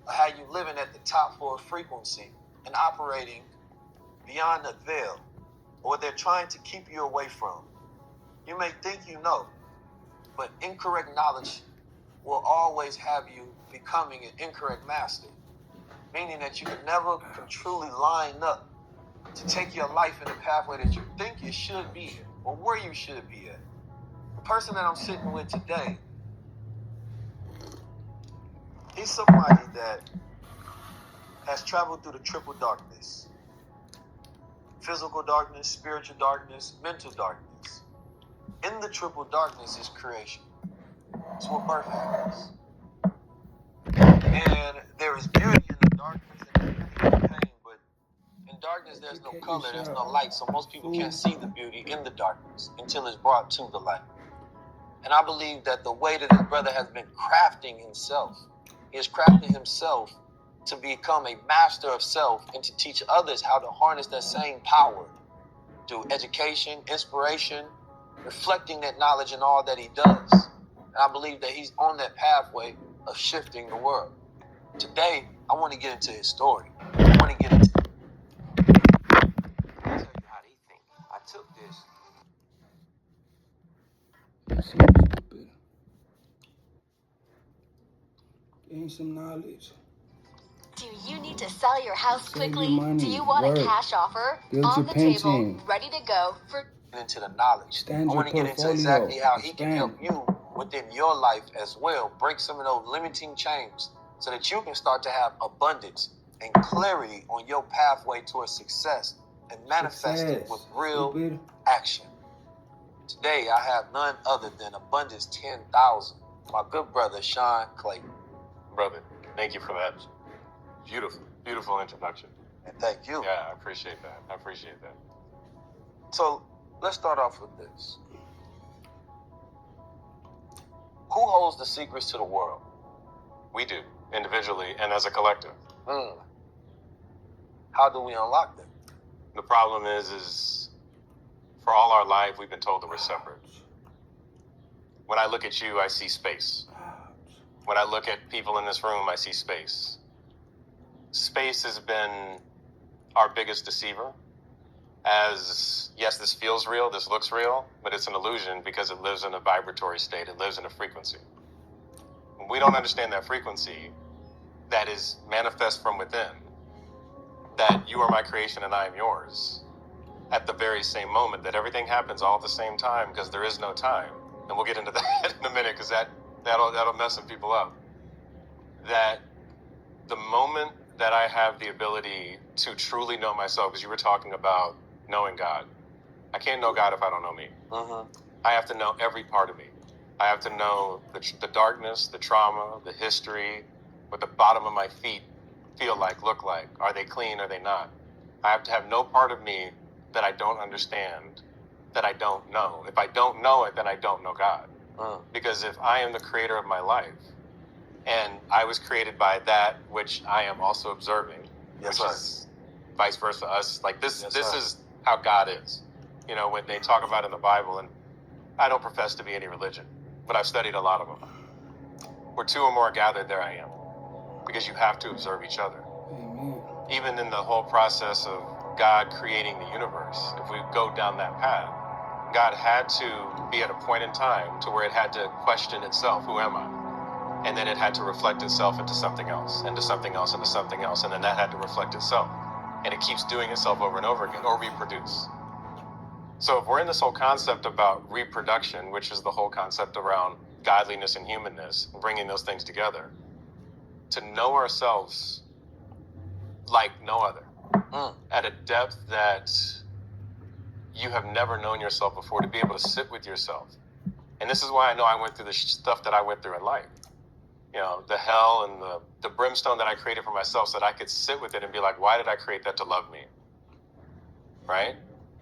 or have you living at the top for a frequency and operating beyond the veil, or they're trying to keep you away from. You may think you know, but incorrect knowledge will always have you becoming an incorrect master, meaning that you can never truly line up to take your life in the pathway that you think it should be in, or where you should be at. The person that I'm sitting with today, he's somebody that has traveled through the triple darkness: physical darkness, spiritual darkness, mental darkness. In the triple darkness is creation. It's where birth happens. And there is beauty in the darkness and there's beauty in the pain, but in darkness there's no color, there's no light, so most people can't see the beauty in the darkness until it's brought to the light. And I believe that the way that this brother has been crafting himself, he is crafting himself to become a master of self and to teach others how to harness that same power through education, inspiration, reflecting that knowledge in all that he does. And I believe that he's on that pathway of shifting the world. Today, I want to get into his story. I want to get into... I'll tell you how they think. I took this. Stupid. Gain some knowledge. Do you need to sell your house quickly? Money, Do you want work, a cash offer build on your the pension, table, ready to go for... Into the knowledge. I want to get into exactly how he can help you within your life as well. Break some of those limiting chains so that you can start to have abundance and clarity on your pathway towards success and manifest it with real action. Today, I have none other than Abundance 10,000, my good brother, Sean Clayton. Brother, thank you for that. Beautiful, beautiful introduction. And thank you. Yeah, I appreciate that. I appreciate that. So, let's start off with this. Who holds the secrets to the world? We do, individually and as a collective. How do we unlock them? The problem is for all our life, we've been told that we're separate. When I look at you, I see space. When I look at people in this room, I see space. Space has been our biggest deceiver. As, yes, this feels real, this looks real, but it's an illusion because it lives in a vibratory state. It lives in a frequency. When we don't understand that frequency that is manifest from within, that you are my creation and I am yours, at the very same moment, that everything happens all at the same time because there is no time. And we'll get into that in a minute because that'll mess some people up. That the moment that I have the ability to truly know myself, because you were talking about knowing God. I can't know God if I don't know me. I have to know every part of me. I have to know the darkness, the trauma, the history, what the bottom of my feet feel like, look like. Are they clean? Are they not? I have to have no part of me that I don't understand, that I don't know. If I don't know it, then I don't know God. Because if I am the creator of my life, and I was created by that which I am also observing, which is vice versa us, like this is how God is. You know, when they talk about in the Bible, and I don't profess to be any religion, but I've studied a lot of them. Where two or more are gathered, there I am. Because you have to observe each other. Even in the whole process of God creating the universe, if we go down that path, God had to be at a point in time to where it had to question itself, who am I? And then it had to reflect itself into something else, into something else, into something else, and then that had to reflect itself. And it keeps doing itself over and over again, or reproduce. So if we're in this whole concept about reproduction, which is the whole concept around godliness and humanness, bringing those things together, to know ourselves like no other, at a depth that you have never known yourself before, to be able to sit with yourself. And this is why I know I went through the stuff that I went through in life. You know, the hell and the brimstone that I created for myself, so that I could sit with it and be like, why did I create that to love me? Right?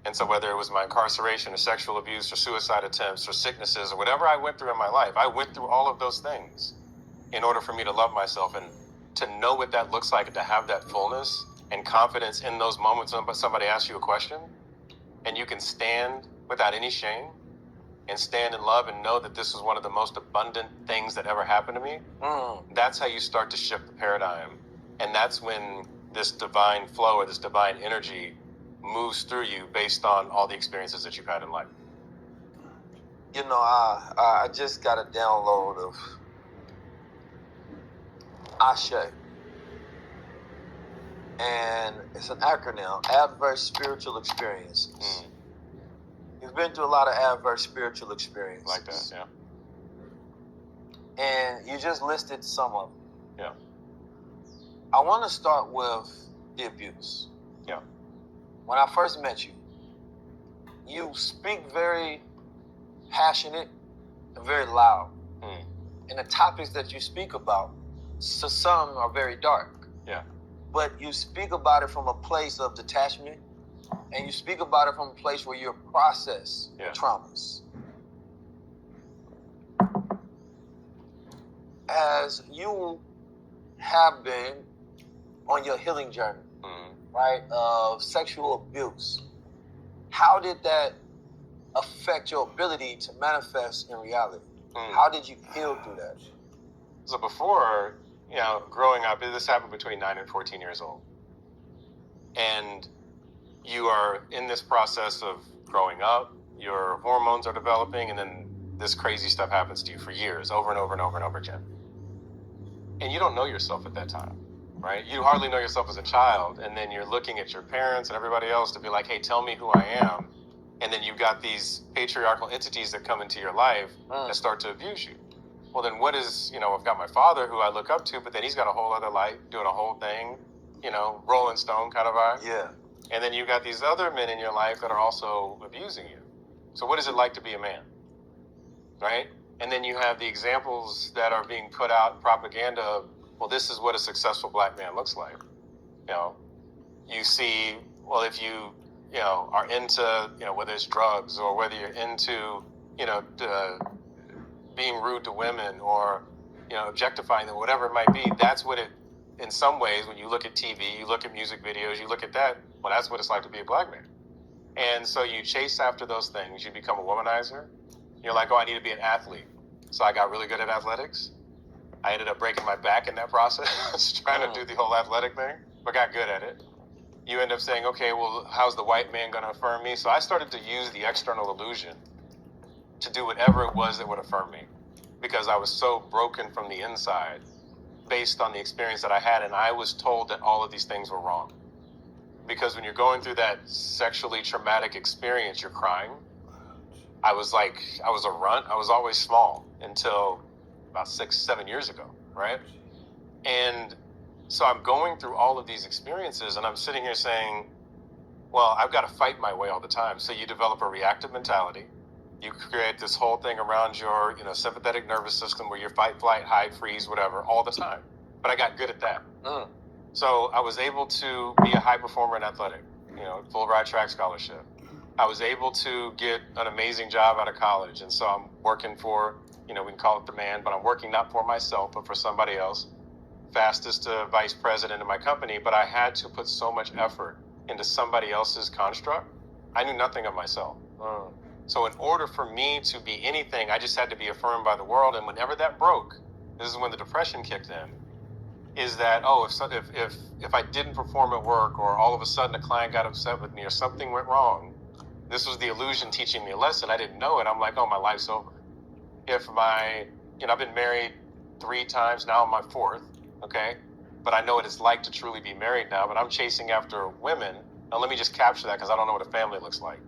And so whether it was my incarceration or sexual abuse or suicide attempts or sicknesses or whatever I went through in my life, I went through all of those things in order for me to love myself and to know what that looks like, and to have that fullness and confidence in those moments when somebody asks you a question and you can stand without any shame and stand in love and know that this is one of the most abundant things that ever happened to me, that's how you start to shift the paradigm. And that's when this divine flow or this divine energy moves through you based on all the experiences that you've had in life. You know, I just got a download of Ashe. And it's an acronym, Adverse Spiritual Experiences. You've been through a lot of adverse spiritual experiences. Like that, yeah. And you just listed some of them. Yeah. I want to start with the abuse. Yeah. When I first met you, you speak very passionate and very loud. And the topics that you speak about, to some are very dark. Yeah. But you speak about it from a place of detachment, and you speak about it from a place where you process traumas. As you have been on your healing journey, right, of sexual abuse, how did that affect your ability to manifest in reality? How did you heal through that? So before, growing up, this happened between 9 and 14 years old. And you are in this process of growing up, your hormones are developing, and then this crazy stuff happens to you for years, over and over and over and over again. And you don't know yourself at that time, right? You hardly know yourself as a child, and then you're looking at your parents and everybody else to be like, hey, tell me who I am. And then you've got these patriarchal entities that come into your life that start to abuse you. Well, then what is, I've got my father who I look up to, but then he's got a whole other life, doing a whole thing, Rolling Stone kind of vibe. Yeah. And then you've got these other men in your life that are also abusing you. So what is it like to be a man? Right? And then you have the examples that are being put out, propaganda of, well, this is what a successful black man looks like. You see, well, if you, are into, whether it's drugs or whether you're into, being rude to women or, objectifying them, whatever it might be, that's what it, in some ways, when you look at TV, you look at music videos, you look at that, well, that's what it's like to be a black man. And so you chase after those things. You become a womanizer. You're like, oh, I need to be an athlete. So I got really good at athletics. I ended up breaking my back in that process, trying to do the whole athletic thing, but got good at it. You end up saying, okay, well, how's the white man going to affirm me? So I started to use the external illusion to do whatever it was that would affirm me, because I was so broken from the inside based on the experience that I had. And I was told that all of these things were wrong. Because when you're going through that sexually traumatic experience, you're crying. I was a runt. I was always small until about 6-7 years ago, right? And so I'm going through all of these experiences and I'm sitting here saying, well, I've got to fight my way all the time. So you develop a reactive mentality. You create this whole thing around your, sympathetic nervous system where you're fight, flight, hide, freeze, whatever, all the time. But I got good at that. So I was able to be a high performer in athletic, full ride track scholarship. I was able to get an amazing job out of college. And so I'm working for, we can call it the man, but I'm working not for myself, but for somebody else. Fastest to vice president of my company, but I had to put so much effort into somebody else's construct. I knew nothing of myself. So in order for me to be anything, I just had to be affirmed by the world. And whenever that broke, this is when the depression kicked in. Is that, if I didn't perform at work, or all of a sudden a client got upset with me or something went wrong, this was the illusion teaching me a lesson. I didn't know it. I'm like, oh, my life's over. If I've been married 3 times, now I'm my 4th, okay? But I know what it's like to truly be married now, but I'm chasing after women. Now let me just capture that because I don't know what a family looks like.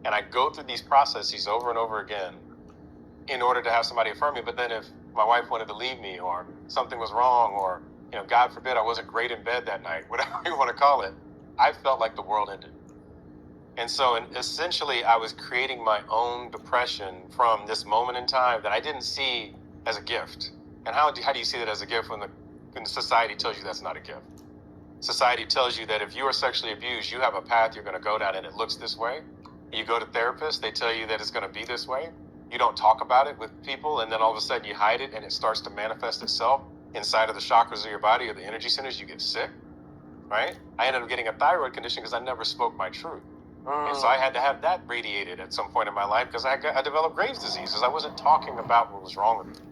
And I go through these processes over and over again in order to have somebody affirm me. But then if my wife wanted to leave me, or something was wrong, or, God forbid, I wasn't great in bed that night, whatever you want to call it, I felt like the world ended. And so essentially, I was creating my own depression from this moment in time that I didn't see as a gift. And how do you see that as a gift when society tells you that's not a gift? Society tells you that if you are sexually abused, you have a path you're going to go down and it looks this way. You go to therapists, they tell you that it's going to be this way. You don't talk about it with people, and then all of a sudden you hide it and it starts to manifest itself inside of the chakras of your body or the energy centers. You get sick, right? I ended up getting a thyroid condition because I never spoke my truth. And so I had to have that radiated at some point in my life because I developed Graves' disease because I wasn't talking about what was wrong with me.